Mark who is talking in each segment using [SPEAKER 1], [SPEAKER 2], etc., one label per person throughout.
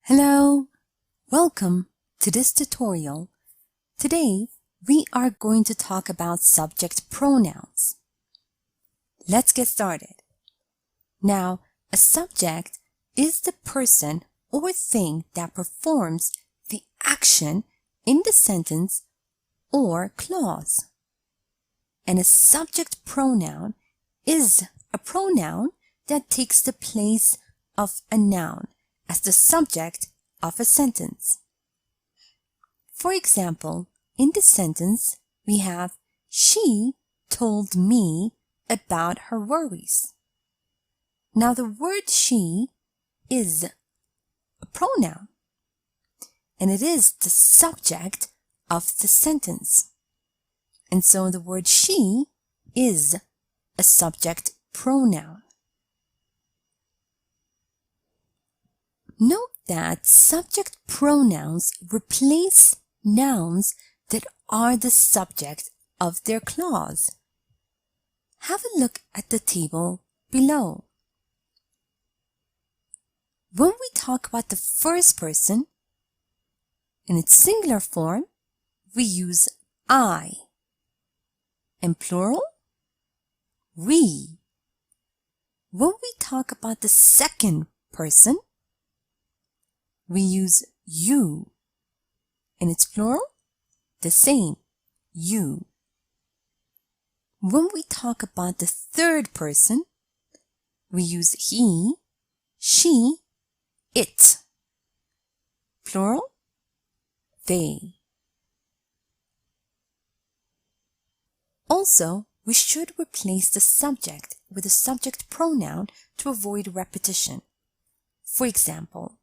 [SPEAKER 1] Hello, welcome to this tutorial. Today, we are going to talk about subject pronouns. Let's get started. Now, a subject is the person or thing that performs the action in the sentence or clause. And a subject pronoun is a pronoun that takes the place of a noun as the subject of a sentence. For example, in the sentence, we have, she told me about her worries. Now, the word she is a pronoun, and it is the subject of the sentence. And so the word she is a subject pronoun. Note that subject pronouns replace nouns that are the subject of their clause. Have a look at the table below. When we talk about the first person, in its singular form, we use I. In plural, we. When we talk about the second person, we use you. In its plural, the same, you. When we talk about the third person, we use he, she, it. Plural, they. Also, we should replace the subject with a subject pronoun to avoid repetition. For example,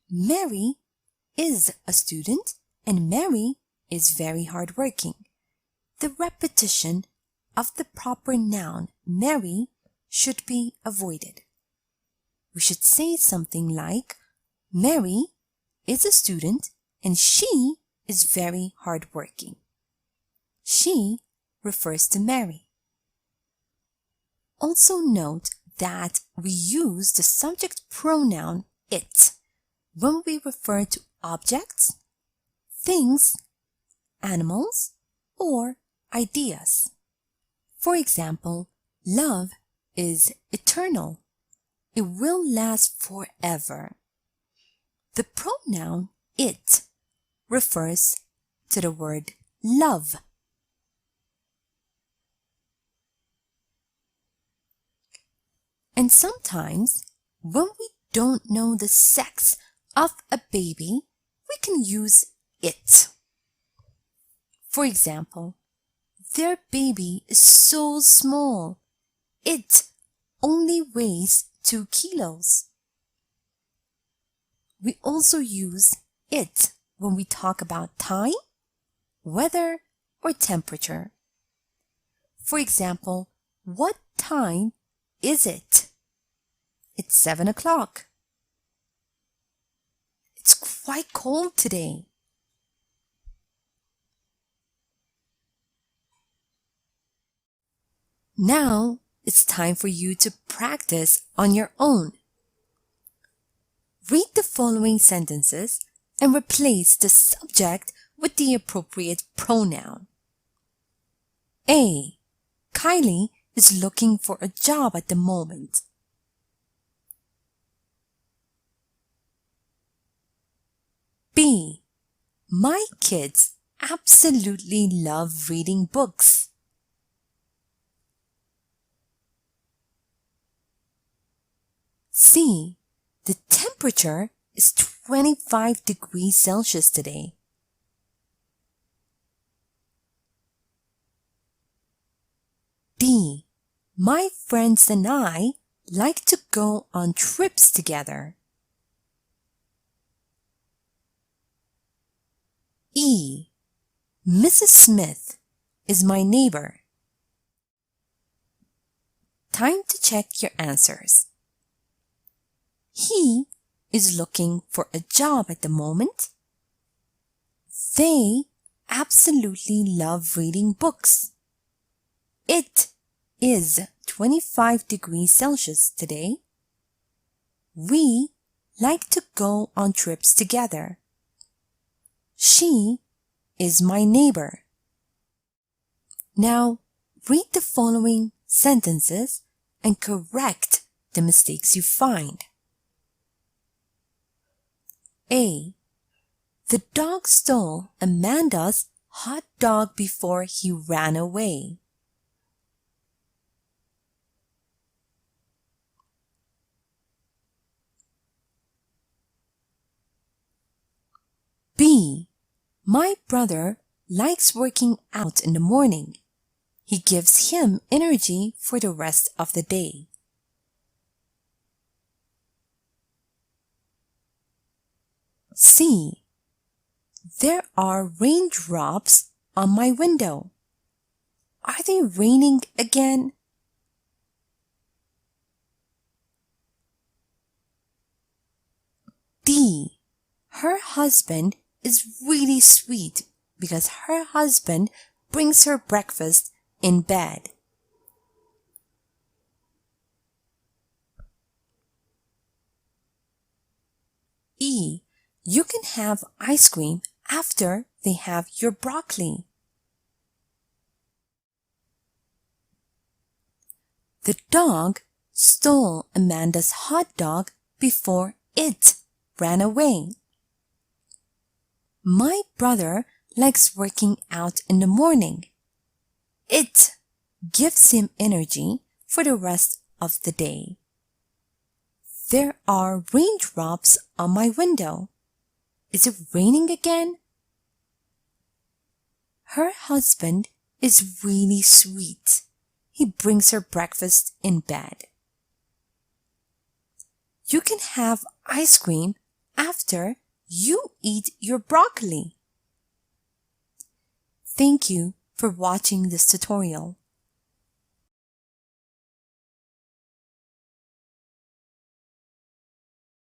[SPEAKER 1] Mary is a student and Mary is very hardworking. The repetition of the proper noun Mary should be avoided. We should say something like, Mary is a student and she is very hardworking. She refers to Mary. Also note that we use the subject pronoun it when we refer to objects, things, animals, or ideas. For example, love is eternal. It will last forever. The pronoun it refers to the word love. And sometimes, when we don't know the sex of a baby, we can use it. For example, their baby is so small. It only weighs 2 kilos. We also use it when we talk about time, weather, or temperature. For example, what time is it? It's 7 o'clock. It's quite cold today. Now it's time for you to practice on your own. Read the following sentences and replace the subject with the appropriate pronoun. A. Kylie is looking for a job at the moment. B. My kids absolutely love reading books. C. The temperature is 25 degrees Celsius today. D. My friends and I like to go on trips together. E. Mrs. Smith is my neighbor. Time to check your answers. He is looking for a job at the moment. They absolutely love reading books. It is 25 degrees Celsius today. We like to go on trips together. She is my neighbor. Now, read the following sentences and correct the mistakes you find. A. The dog stole Amanda's hot dog before he ran away. B. My brother likes working out in the morning. He gives him energy for the rest of the day. C. There are raindrops on my window. Are they raining again? D. Her husband is really sweet because her husband brings her breakfast in bed. E. You can have ice cream after they have your broccoli. The dog stole Amanda's hot dog before it ran away. My brother likes working out in the morning. It gives him energy for the rest of the day. There are raindrops on my window. Is it raining again? Her husband is really sweet. He brings her breakfast in bed. You can have ice cream after you eat your broccoli. Thank you for watching this tutorial.